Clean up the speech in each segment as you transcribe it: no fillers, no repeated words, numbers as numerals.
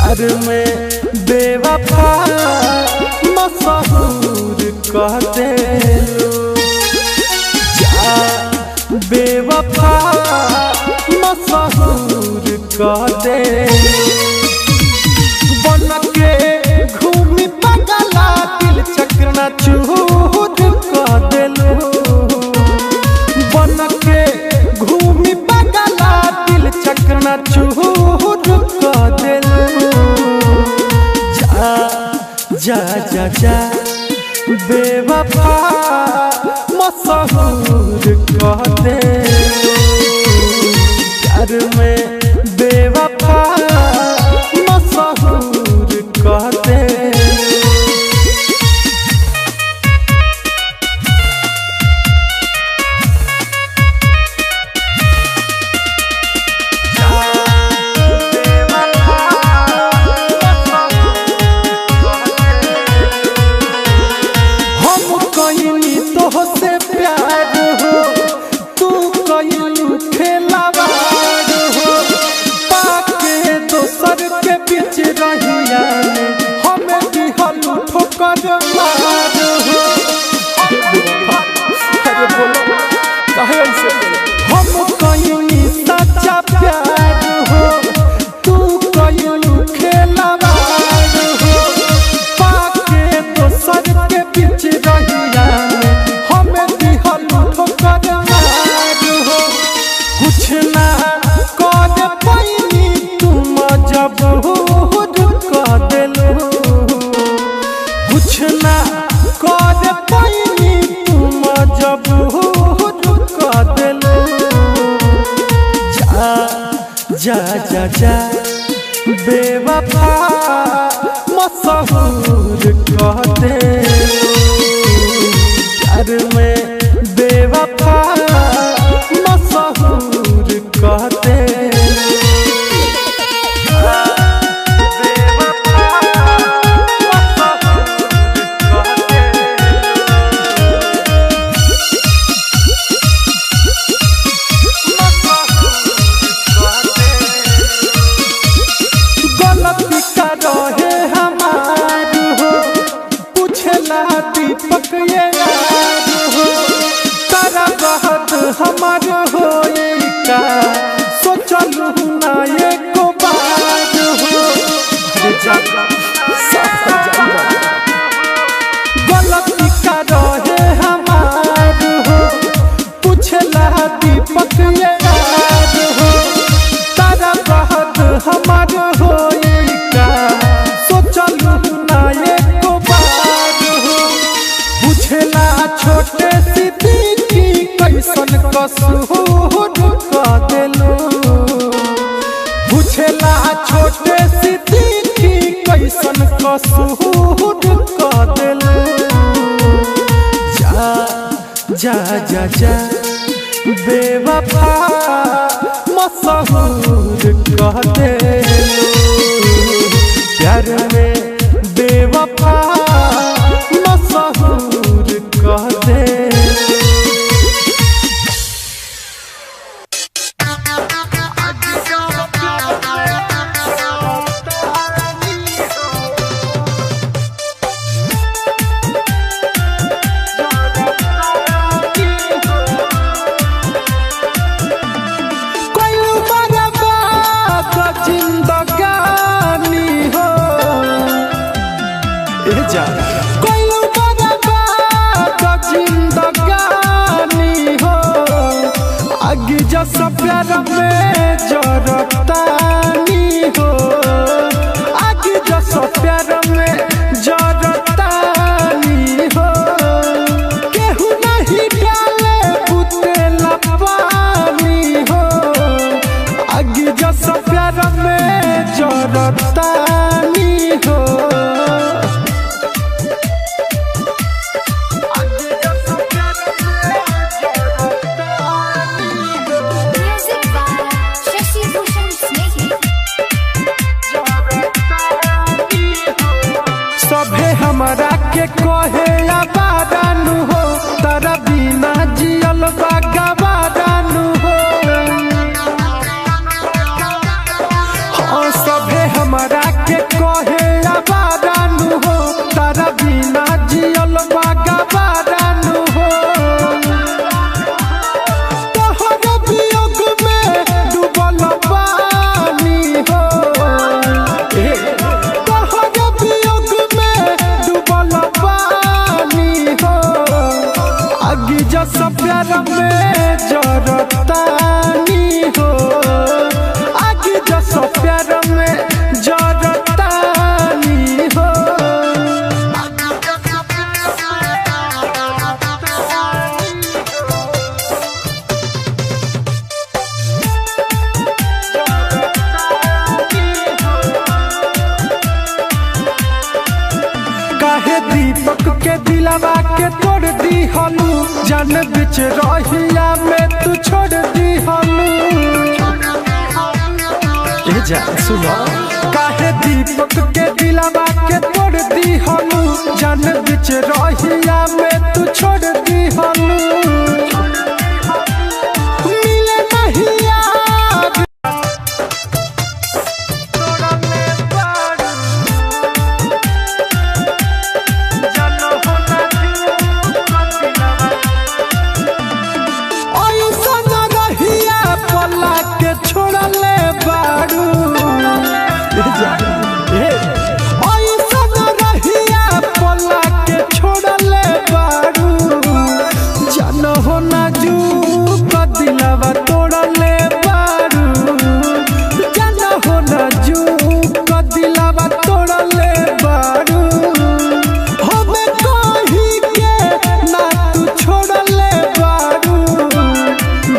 प्यार में बेवफा मशहूर कह देलू जा बेवफा मशहूर कह देलू बन के घूमी पगला दिल चकना चूर कह देलू बन के घूमी पगला दिल चकना चूर कह देलू जा जा जा बेवफा मशहूर कह देलू प्यार में बेवफा मशहूर कह देलू से प्यार हो तू कइलू खेलावार हो पाके दोसर के बीच रहिया हमें दिहलू ठोकर मार हो अरे बोलो काहे ऐसे हम कइनी सच्चा प्यार हो तू कइलू खेलावार हो पाके दोसर के बीच रहिया कुछ ना कर पैनी तुम मजबूर कह देलू कुछ ना कर पैनी तुम मजबूर कह देलू जा जा जा जा बेवफा मशहूर कह देलू प्यार में बेवफा मशहूर कह देलू गलती का रहे हमार हो पूछला दीपक ये याद हो तारा बहुत हमार हो का सोचलू ना एको बात हो अरे गलती का रहे हमार हो पूछला दीपक ये याद हो तारा बहुत हमार हो का सोचलू ना एको बात हो पूछला छोटे सिद्दीकी कैसन कसूर कह देलू पूछला छोटे सिद्दीकी कैसन कसूर कह देलू जा जा जा जा बेवफा मशहूर कह देलू प्यार में बेवफा मशहूर कह देलू जैसा प्यार में जरतानी हो आगे जैसा प्यार में जरतानी हो केहू नहीं डाले बुतेला पानी हो आगे जैसा प्यार में जरतानी हो हमरा के कहे आबादानु हो तारा बिना जियल बागाबादानु हो सभे हमरा के जान बिच रहिया में तू छोड़ दी हम जा सुनो काहे दीपक के दिलवा के तोड़ दी हम जान बिच रहिया में तू छोड़ दी हम मिले नहीं याद छोड़ले बारू रहिया पला के छोड़ले बारू जान हो ना जू का दिलवा तोड़ले बारू जान हो ना जू का दिलवा तोड़ले बारू हमें कहीं के ना तू छोड़ले बारू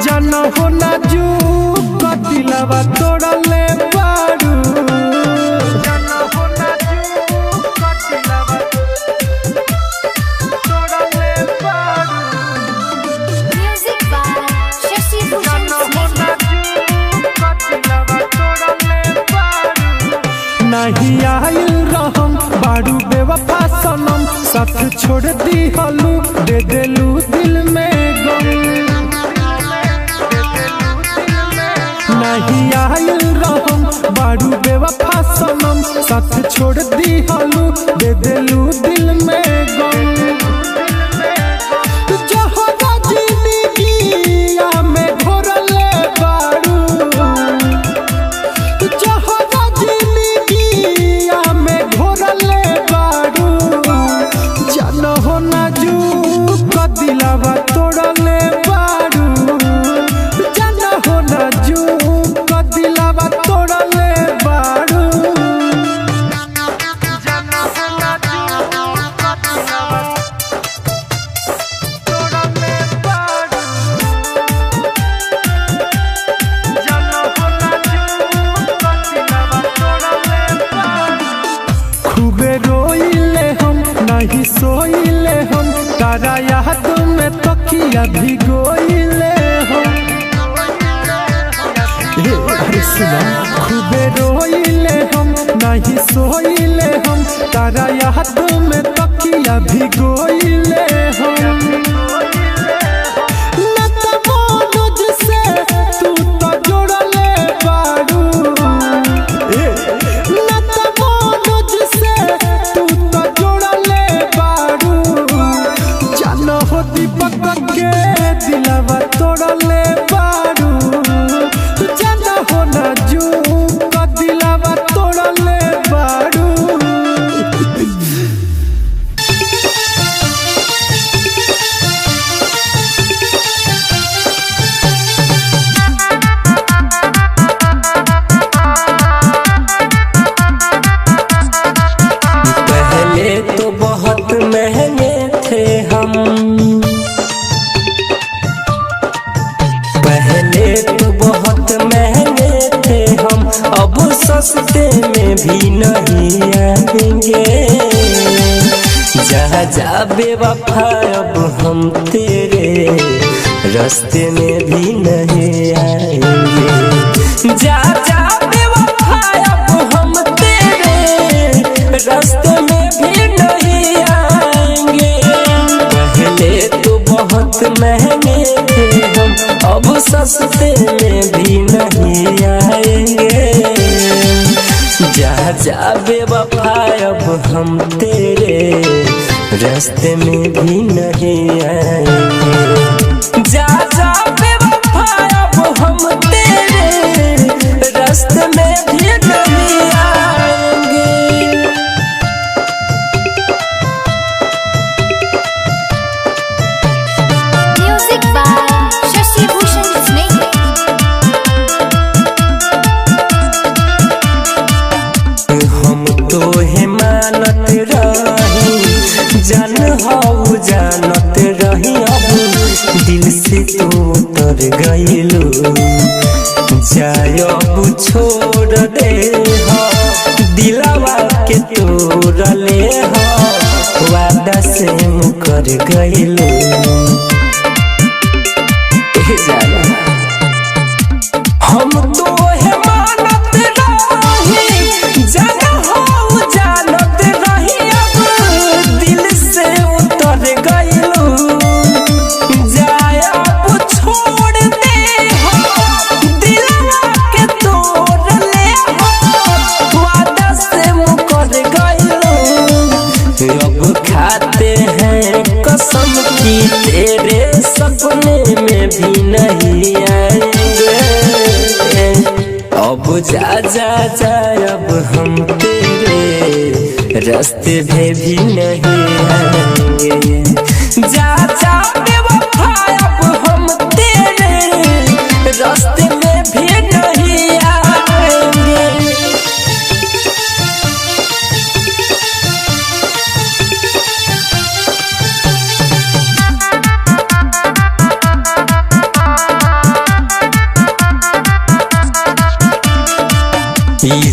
जान हो ना जू दिलवा तोड़ले बारू जान हो ना जू का दिलवा तोड़ले बारू म्यूजिक बाय शशि भूषण नहीं आइल रहम बारू बेवफा सनम साथ छोड़ दी हलू दे देलू दिल में गम नहीं आइल रहम बारू बेवफा सनम साथ छोड़ दी हलू दे देलू दिल में गम जहरा जिंदगिया में घोरले बारू जहरा जिंदगिया में घोरले बारू जान हो ना जू का दिलवा तोड़ले बारू जान हो ना जू का दिलवा तोड़ले बारू जान हो ना जू का दिलवा तोड़ले बारू जान हो ना जू का दिलवा तोड़ले बारू खूबे रोइले हम नहीं सोइले हम तारा याद में तकिया भिगोइले हम अरे सुना खूबे रोइले हम नहीं सोइले हम तारा याद में तकिया भिगोइले हम ना तो मनोज से तू तो जोड़ले बारू ना तो मनोज से तू तो जोड़ले बारू जान हो दीपक के दिलवा तोड़ले बारू जान हो ना जू का दिलवा तोड़ले बारू पहले तो बहुत महंगे थे हम पहले तो बहुत महंगे थे हम अब सस्ते में भी नहीं आएंगे जहाँ जा बेवफा अब हम तेरे रास्ते में भी नहीं आएंगे जा जा बेवफा अब हम तेरे रास्ते में भी नहीं आएंगे पहले तो बहुत महंगे थे हम अब सस्ते में भी नहीं आएंगे जा जा बेवफा अब हम तेरे रास्ते में भी नहीं आएंगे जा जा बेवफा अब हम तेरे रास्ते में भी नहीं आएंगे म्यूजिक बाय शशि भूषण हम तो है मानत रही जान हो जानत रही अब दिल से तो उतर गइलू जाय अब छोड़ दे हो दिलवा के तोड़ले हो वादा से मुकर गइलू हम तो है मानत रही जान हो जानत रही अब दिल से उतर गइलू जाय अब छोड़ दे हो दिलवा के तोड़ ले हो वादा से मुकर गइलू अब खाते हैं कसम की तेरे सपने में भी नहीं आएंगे अब जा जा जा अब हम तेरे रास्ते में भी नहीं आएंगे जा जा बेवफा अब हम तेरे रास्ते में भी नहीं आएंगे।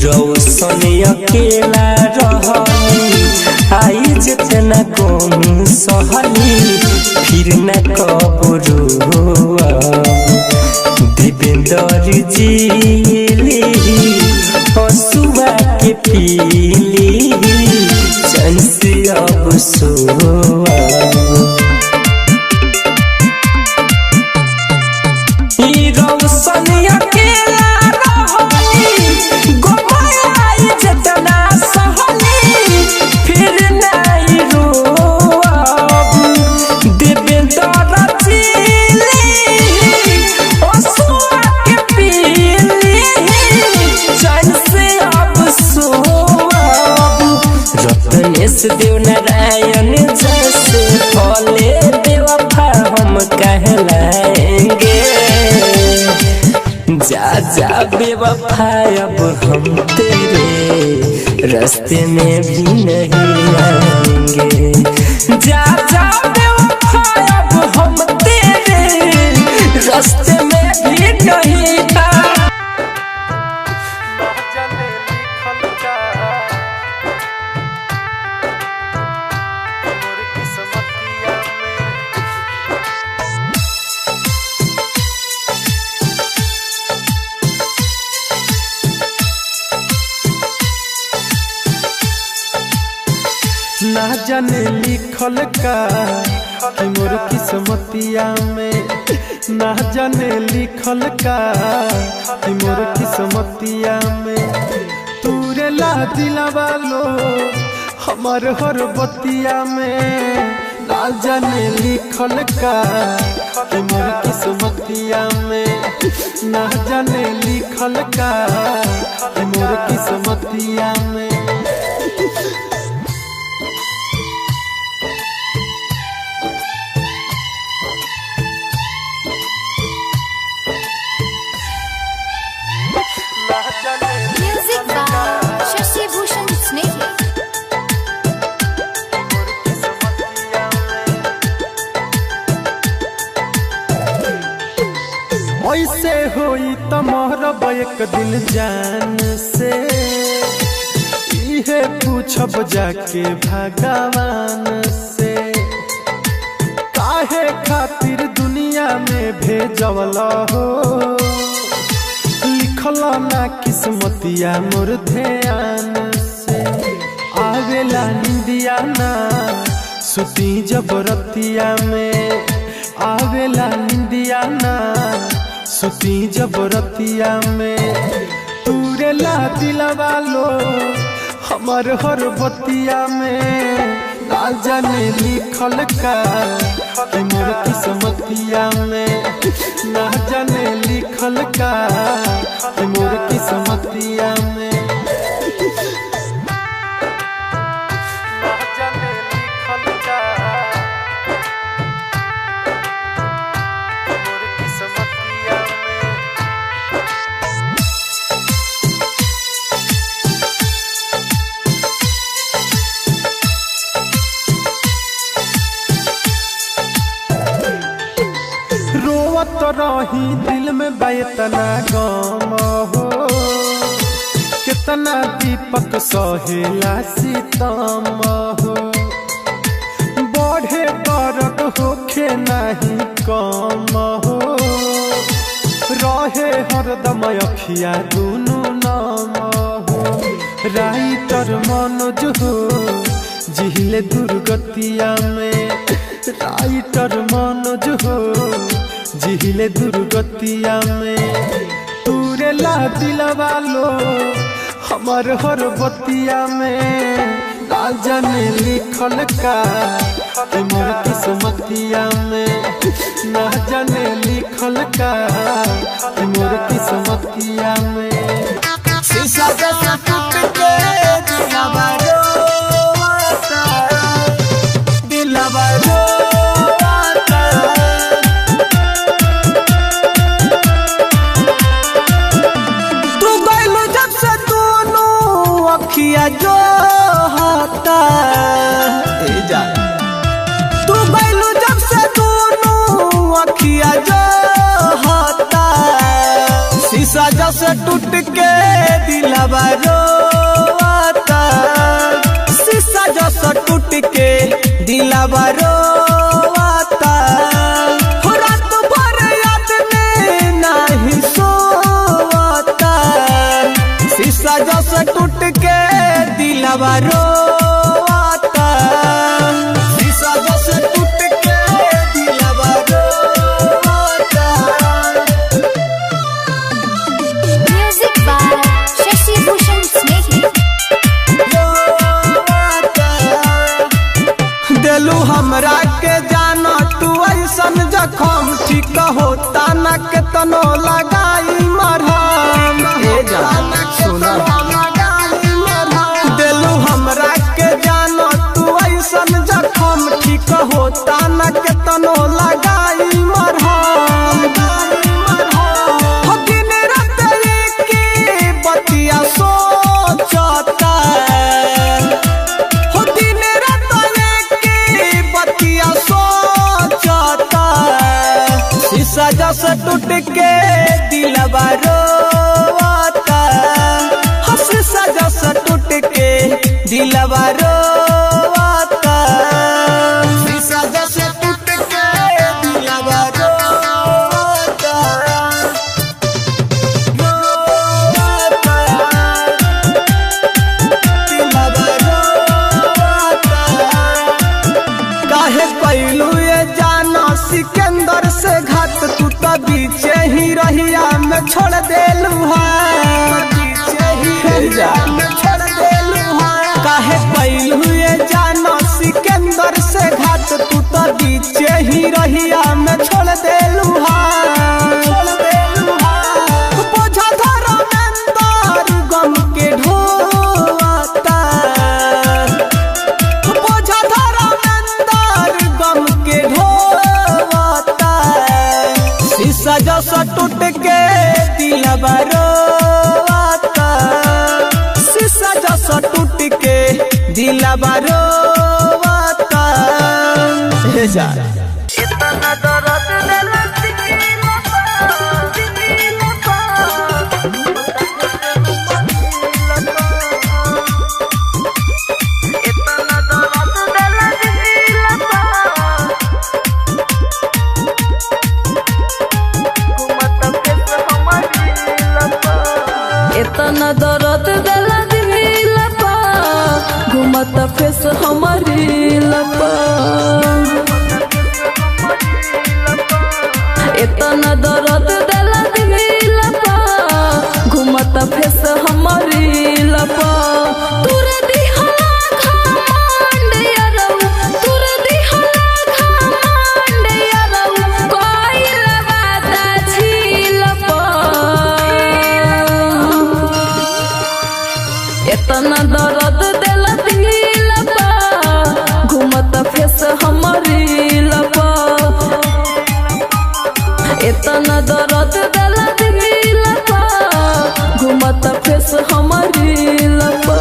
रोशन अकेला रहली आई जितना कम सहली फिर न कबरू देवेंद्र जीली हसुआ के पीली चैन से अब सोआ रोशन अकेला देव नारायण जैसे फले बेवफा हम कहलाएंगे जा जा बेवफा अब हम तेरे रास्ते में भी नहीं आएंगे जा जा बेवफा अब हम तेरे रास्ते में भी नहीं ना जाने लिखल का कि मोर किस्मतिया में ना जाने लिखल का कि मोर किस्मतिया में तूरे ला दिलवा लो हमार हर बतिया में ना जाने लिखल का कि मोर किस्मतिया में ना जाने लिखल का कि मोर किस्मतिया में Music by Shashi Bhushan Snehal. ऐसे होई त मोहरब एक दिन जान से इहे पूछब जाके भगवान से काहे खातिर दुनिया में भेजवला हो लिखल ना किस्मतिया मोर ध्यान से आवेला निंदिया ना सुती जबरतिया में आवेला निंदिया ना सुती जबरतिया में तूरे ला दिलवा लो हमार हर बतिया में ना जाने लिखल का कि मोर किस्मतिया में ना जाने लिखल का कि मोर किस्मतिया में ना जाने लिखल का मोर किस्मतिया में रोवत रही दिल में बैतना गम हो कितना दीपक सहेला सीतम हो बढ़े दर्द होखे नहीं कम हो रहे हरदम अखिया दुनू नाम हो राइटर मनोज हो जिहिले दुर्गतिया में राइटर मनोज हो जिहिले दुर्गतिया में तूरे ला दिलवा लो हमार हर बतिया में राजा ने लिखल का मोर किस्मतिया में ना जाने लिखल का मोर किस्मतिया में शीशा जैसा टूट के दिलवा रोता दिलवा रोता तू गइलू जब से दोनों अखिया जो होता जा तू गइलू जब से दोनों अखिया जो होता शीशा जैसे टूट के दिलवा रोता शीशा जैसे टूट के दिलवा रोता हो रात भर याद में नहीं सोता शीशा जैसे टूट के दिलवा रोता शीशा जैसे टूट के दिलवा रोता Music by Shashi Bhushan Snehi. दिलू हमरा के जाना तू ऐसन जखम ठीक होता न के तनो लगाई मरहम सुना दिलू हमरा के जाना तू ऐसन जखम ठीक होता न के तनो लगाई मरहम दिन रात की बतिया सोचता दिन रात की बतिया सोचता शीशा जैसे टूट के दिलवा रोता शीशा जैसे टूट के दिलवा रोता शीशा जैसे टूट के दिलवा रोता काहे कैलू ये जाना सिकंदर से घात तू तो बीचे ही रहिया में छोड़ देलू काहे कैलू ये जाना सिकंदर से घात तू तो बीचे ही रहिया में छोड़ देलू बोझा धरा अंदर गम के ढोता बोझा धरा अंदर गम के ढोता शीशा जैसा टूट के दिलवा रोता शीशा जैसा टूट के दिलवा रोता इतना दर्द दिल इतना दर्द दिला दिल पा घूमत फेस हमारी लपा इतना दर्द दिला दिल पा घूमत फेस हमारी लपा तुर दिहला घमंड यारौ तुर दिहला घमंड यारौ कोइल बाता झील पा इतना दर्द दिला दिल पा घूमत फेस हमारी लपा इतना दर्द दिला दिल पा घूमत फेस हमारी लपा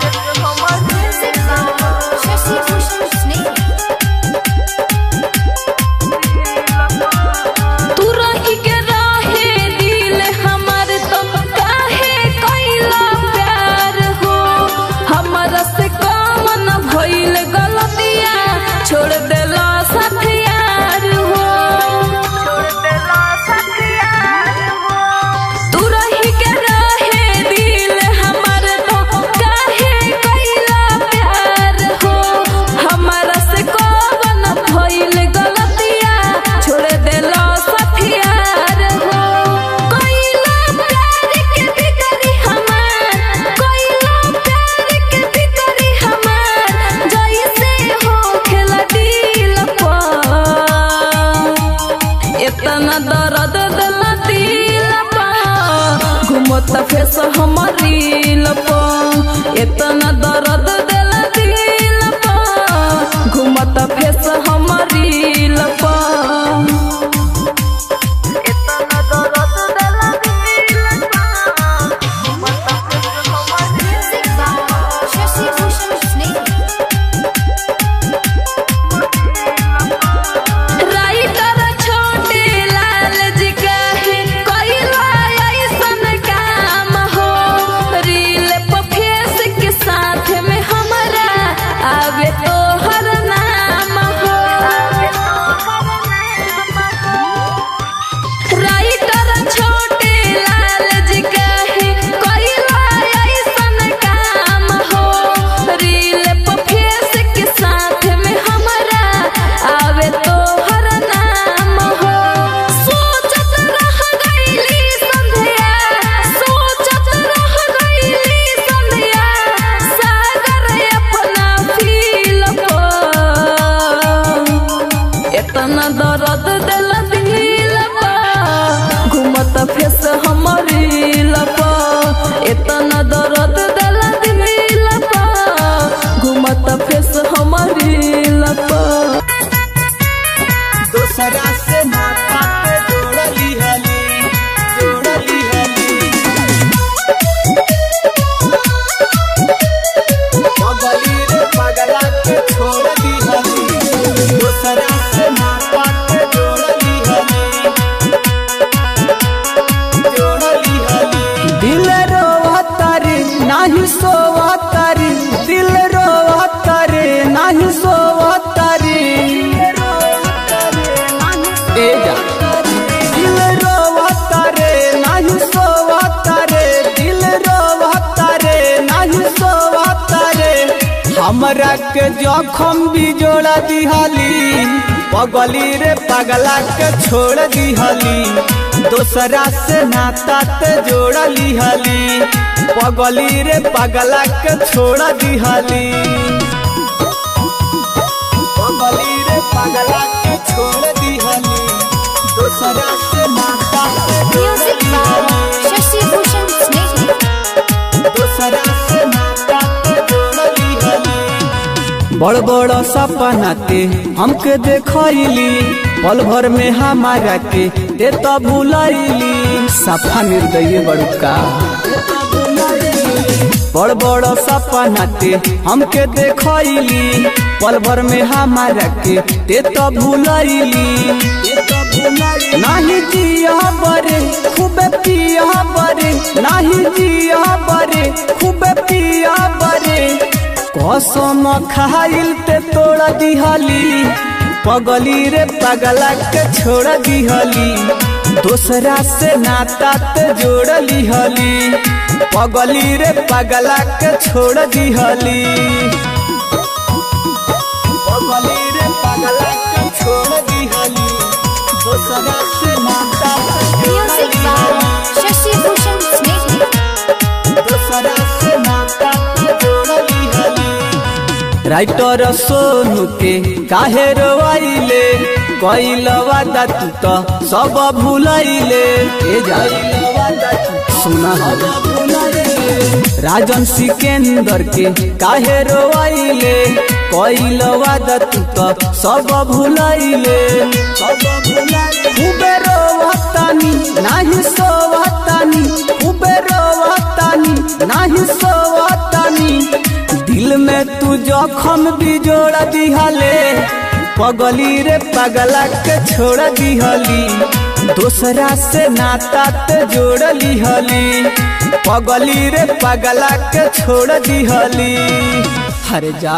Music by Shashi Bhushan Snehi. तू रही के राहे दिल हमार तो काहे कैला प्यार दर्द दिला दिल पा घूमता फेस हमर रील पा इतना दर्द दिला दिल पा घूमता फेस हमर रील पा Music by Shashi Bhushan Snake. Writer छोटे लाल जी कहे कइला ऐसन काम हो रील पे फेस के साथ में हमारा आवे तो हर नाम हो राइटर छोटे लाल जी कहे कइला ऐसन काम हो रील पे फेस के साथ में हमारा आवे तो हर नाम हो सोचत रह गईली संध्या सोचत रह गईली संध्या सागर अपना फील को इतना दर्द दिल दिल पा घूमत फेस हमर रील पा इतना दर्द दिल दिल पा घूमत फेस हमर रील पा दूसरा से नाता पे जोड़ली हली पगली रे पगला के छोड़ दी हली दूसरा से नाता पे जोड़ली हली दिल रोवतारी नाही सोवतारी दिल रोवतारी नाही सोवतारी ए जा दिल रोवतारे नाही सोवतारे दिल रोवतारे नाही सोवतारे हमरा के जखम भी जोड़ा दिहली पगली रे पगला के छोड़ दिहली दूसरा से नाता ते जोड़ लिहली पगली रे पगला के छोड़ दिहली पगली रे पगला के छोड़ दिहली दूसरा से नाता ते जोड़ Music by लिहली Shashi Bhushan Snake. दूसरा से नाता ते जोड़ लिहली बड़ बड़ सपना ते हमके देखैली पल भर में हमारा के ते तो भूलैली सफा निर्दयी बड़का बड़ बड़ सपना ते हमके देखैली पल भर में हमारा के ते तो भूलैली नाही जिया बरे खूबे पिया बरे नाही जिया बरे खूबे पिया बरे कसम खाइल ते तोड़ दिहली पगली रे पगला के छोड़ दिहली दूसरा से नाता ते जोड़ लिहली पगली रे पगला के छोड़ दिहली पगली रे पगला के छोड़ दिहली दूसरा से नाता ते जोड़ Music by लिहली Shashi Bhushan Snake. दूसरा से नाता ते जोड़ लिहली राइटर सोनू के काहे रोवाइले कइल वादा तू तो सब भूलैले ए जाई सुना राजन सिकंदर के काहे रोवाइले कइल वादा तू तो सब भूलैले खूबे रोवतानी नाही सोवतानी खूबे रोवतानी नाही सोवतानी दिल में तू जखम भी जोड़ दिहले पगली रे पगला के छोड़ दिहली दूसरा से नाता ते जोड़ लिहली पगली रे पगला के छोड़ दिहली हरे जा।